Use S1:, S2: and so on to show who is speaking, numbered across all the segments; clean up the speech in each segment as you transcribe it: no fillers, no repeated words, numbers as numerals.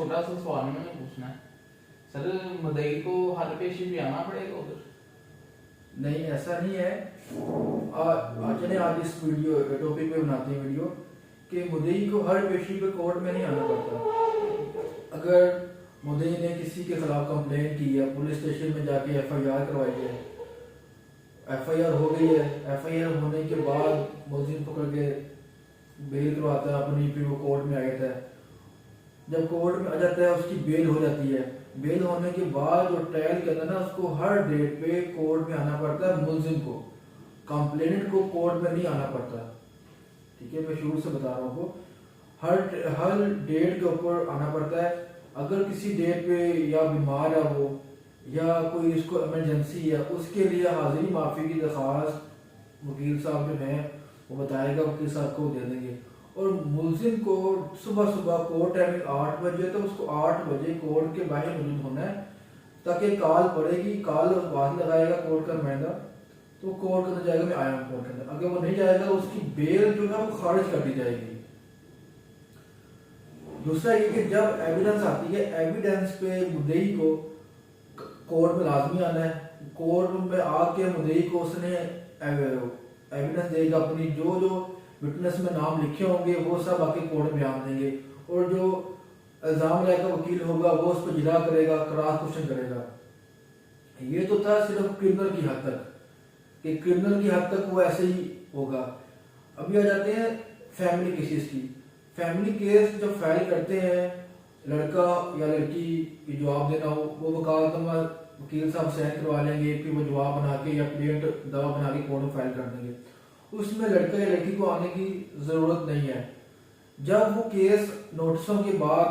S1: छोटा सा सवाल मैंने पूछना है सर, मुद्दई को हर पेशी भी आना पड़ेगा उधर?
S2: नहीं, ऐसा नहीं है। चले आज इस वीडियो टॉपिक पे बनाते हैं वीडियो कि मुद्दई को हर पेशी पे कोर्ट में नहीं आना पड़ता। अगर मुद्दई ने किसी के खिलाफ कंप्लेंट की है, पुलिस स्टेशन में जाके एफआईआर करवाई है, एफआईआर हो गई है, एफआईआर होने के बाद मुलजिम पकड़ के बेल करवाता है अपनी, फिर वो कोर्ट में आ जाता है। जब कोर्ट में आ जाता है उसकी बेल हो जाती है। बेल होने के बाद जो ट्रायल के अंदर ना उसको हर डेट पे कोर्ट में आना पड़ता है। मुलजिम को, कंप्लेनेंट को कोर्ट में नहीं आना पड़ता। ठीक है, मैं शुरू से बता रहा हूँ हर डेट के ऊपर आना पड़ता है। अगर किसी डेट पे या बीमार है वो, या कोई इसको इमरजेंसी है, उसके लिए हाजिरी माफी की दरख्वास्त वकील साहब जो है वो बताएगा, वकील साहब को दे देंगे। और मुलजिम को सुबह सुबह कोर्ट टाइमिंग 8 बजे, तो उसको 8 बजे कोर्ट के बाहर मौजूद होना है, ताकि कॉल पड़ेगी, कॉल आवाज लगाएगा कोर्ट का नुमाइंदा, तो कोर्ट के अंदर जाएगा, मैं आया हूँ कोर्ट के अंदर। अगर वो नहीं जाएगा तो उसकी बेल जो है वो खारिज कर दी जाएगी। दूसरा ये कि जब एविडेंस आती है, एविडेंस पे मुद्दई को कोर्ट में लाजमी आना है। कोर्ट में आके मुद्दई को उसने एविडेंस देगा, अपनी जो जो विटनेस में नाम लिखे होंगे वो सब आके कोर्ट में बयान देंगे। और जो इल्जाम लायक वकील होगा वो उस पर जिरा करेगा, क्रॉस क्वेश्चन करेगा। ये तो था सिर्फ क्रिमिनल की हद तक, कि क्रिमिनल की हद तक वो ऐसे ही होगा। अभी आ जाते हैं फैमिली केसेस की। फैमिली केस जब फाइल करते हैं, लड़का या लड़की की जवाब देना हो, वो वकालतनामा वकील साहब साइन करवा लेंगे, फिर वो जवाब बना के या प्लेट दवा बना के कोर्ट में फाइल कर देंगे। उसमें लड़का या लड़की को आने की जरूरत नहीं है। जब वो केस नोटिसों के बाद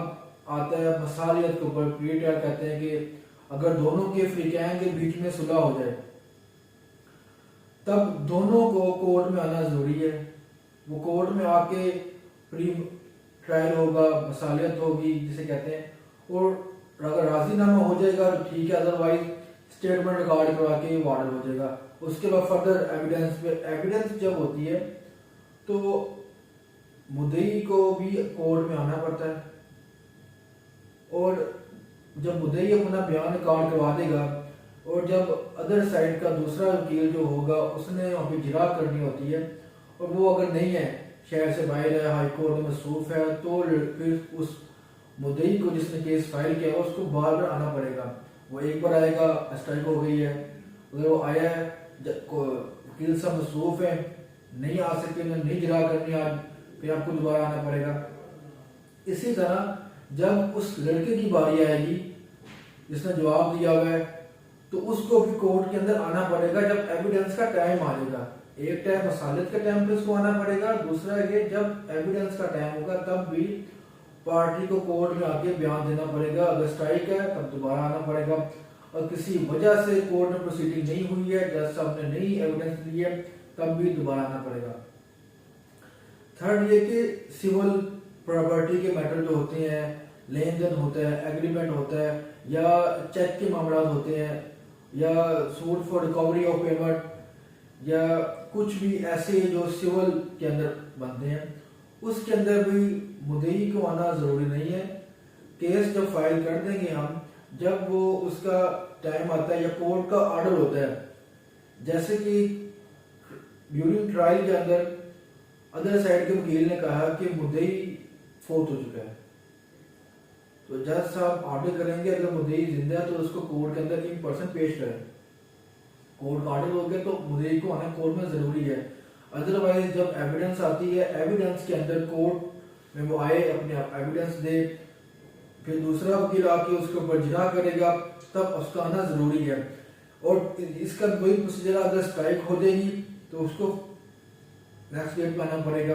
S2: आता है मसालियत के ऊपर, प्री ट्रायल कहते हैं कि अगर दोनों के फ्रीकैन के बीच में सुलह हो जाए, तब दोनों को कोर्ट में आना जरूरी है। वो कोर्ट में आके प्री ट्रायल होगा, मसालियत होगी जिसे कहते हैं, और अगर राजीनामा हो जाएगा तो ठीक है, अदरवाइज स्टेटमेंट रिकॉर्ड करवा के वार्डर हो जाएगा। उसके बाद फर्दर एविडेंस पे, एविडेंस जब होती है तो मुद्दई को भी कोर्ट में आना पड़ता है। और जब मुद्दई अपना बयान रिकॉर्ड करवा देगा, और जब अदर साइड का दूसरा वकील जो होगा उसने वहाँ पे जिरा करनी होती है, और वो अगर नहीं है, शहर से बाहर है, हाई कोर्ट में मसरूफ है, तो फिर उस मुद्दई को जिसने केस फाइल किया उसको बार बार आना पड़ेगा। वो एक बार आएगा, स्ट्राइक हो गई है, अगर वो आया है, वकील साहब मसरूफ है, नहीं आ सके, नहीं जिरा करनी आज, फिर आपको दोबारा आना पड़ेगा। इसी तरह जब उस लड़के की बारी आएगी जिसने जवाब दिया हुआ है, तो उसको भी कोर्ट के अंदर आना पड़ेगा जब एविडेंस का टाइम आ जाएगा। एक टाइम मसालियत के टाइम पे उसको आना पड़ेगा, दूसरा ये जब एविडेंस का टाइम होगा तब भी पार्टी को कोर्ट में आके बयान देना पड़ेगा। अगर स्ट्राइक है तब दोबारा आना पड़ेगा, और किसी वजह से कोर्ट में प्रोसीडिंग नहीं हुई है, जज साहब ने नहीं एविडेंस दी है, तब भी दोबारा आना पड़ेगा। थर्ड ये कि सिविल प्रॉपर्टी के मैटर जो होते हैं, लेन देन होता है, एग्रीमेंट होता है, या चेक के मामला होते हैं, या suit for recovery of payment, या कुछ भी ऐसे जो सिविल के अंदर बनते हैं, उसके अंदर भी मुद्दई को आना जरूरी नहीं है। केस जब फाइल कर देंगे हम, जब वो उसका टाइम आता है या कोर्ट का ऑर्डर होता है, जैसे कि ड्यूरिंग ट्रायल के अंदर अदर साइड के वकील ने कहा कि मुद्दई फोत हो चुका है, तो जज साहब ऑर्डर करेंगे, अगर मुद्दई जिंदा है तो उसको कोर्ट के अंदर इन पर्सन पेश करें। कोर्ट ऑर्डर हो गया तो मुद्दई को आना कोर्ट में जरूरी है। अदरवाइज जब एविडेंस आती है, एविडेंस के अंदर कोर्ट में वो आए, अपने एविडेंस दे, फिर दूसरा वकील आके उसके ऊपर जिरा करेगा, तब उसका आना जरूरी है। और इसका वही प्रोसीजर, अगर स्ट्राइक हो जाएगी तो उसको नेक्स्ट डेट पे आना पड़ेगा।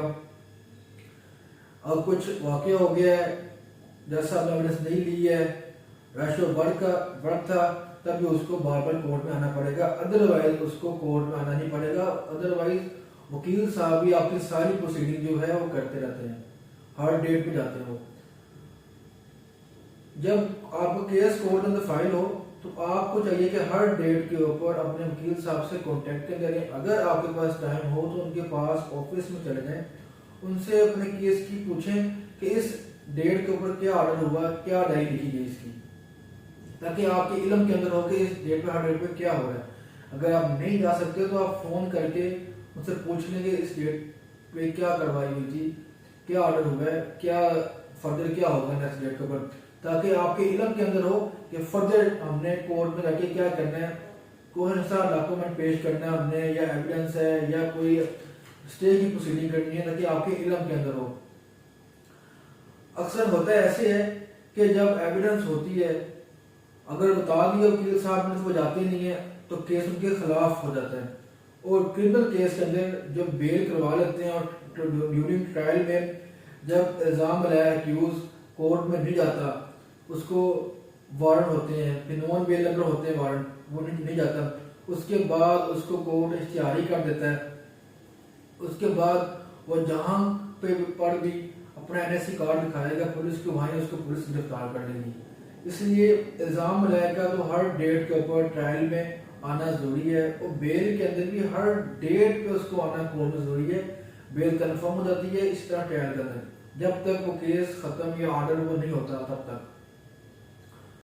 S2: अब कुछ वाकया हो गया है, जज साहब ने एविडेंस नहीं ली है, रश और वर्क था, तब भी उसको बार बार कोर्ट में आना पड़ेगा, अदरवाइज उसको कोर्ट में आना नहीं पड़ेगा। अदरवाइज वकील साहब भी आपकी सारी प्रोसीडिंग जो है वो करते रहते हैं, हर डेट पे जाते हैं वो। जब आपका केस कोर्ट में फाइल हो तो आपको चाहिए कि हर डेट के ऊपर अपने वकील साहब से कांटेक्ट करें। अगर आपके पास टाइम हो तो उनके पास ऑफिस में चले जाएं, उनसे अपने केस की पूछें कि इस डेट के ऊपर क्या ऑर्डर हुआ, क्या डायरी लिखी गई इसकी, ताकि आपके इल्म के अंदर हो कि इस डेट पे हर डेट पे क्या हो रहा है। अगर आप नहीं जा सकते तो आप फोन करके उनसे पूछ लेंगे इस डेट पे क्या कार्रवाई हुई थी, क्या ऑर्डर हुआ है, क्या फर्दर क्या होगा नेक्स्ट डेट के ऊपर, ताकि आपके इल्म के अंदर हो कि फर्दर हमने कोर्ट में जाके क्या करना है, कौन सा डॉक्यूमेंट पेश करना है हमने, या एविडेंस है या कोई स्टे की प्रोसीडिंग करनी है, ताकि आपके इल्म के अंदर हो। अक्सर होता है ऐसे है कि जब एविडेंस होती है, अगर बता दिया वकील साहब ने तो वो जाते नहीं है, तो केस उनके खिलाफ हो जाता है। और क्रिमिनल केस के अंदर जब बेल करवा लेते हैं और ड्यूरिंग ट्रायल में जब इल्ज़ाम लगाया एक्यूज कोर्ट में नहीं जाता, उसको वारंट होते हैं, फिर नॉन बेल नंबर होते हैं वारंट, वो नहीं जाता, उसके बाद उसको कोर्ट इश्तिहारी कर देता है। उसके बाद वो जहाँ पे पर भी अपना NSC कार्ड दिखाएगा पुलिस को, वहीं उसको पुलिस गिरफ्तार कर लेगी। इसलिए इल्ज़ाम लगाएगा तो हर डेट के ऊपर ट्रायल में आना जरूरी है, और बेल के अंदर भी हर डेट पे उसको आना कोर्ट में जरूरी है। बेल कंफर्म हो जाती है इस तरह ट्रायल के अंदर, जब तक वो केस खत्म या ऑर्डर वो नहीं होता तब तक।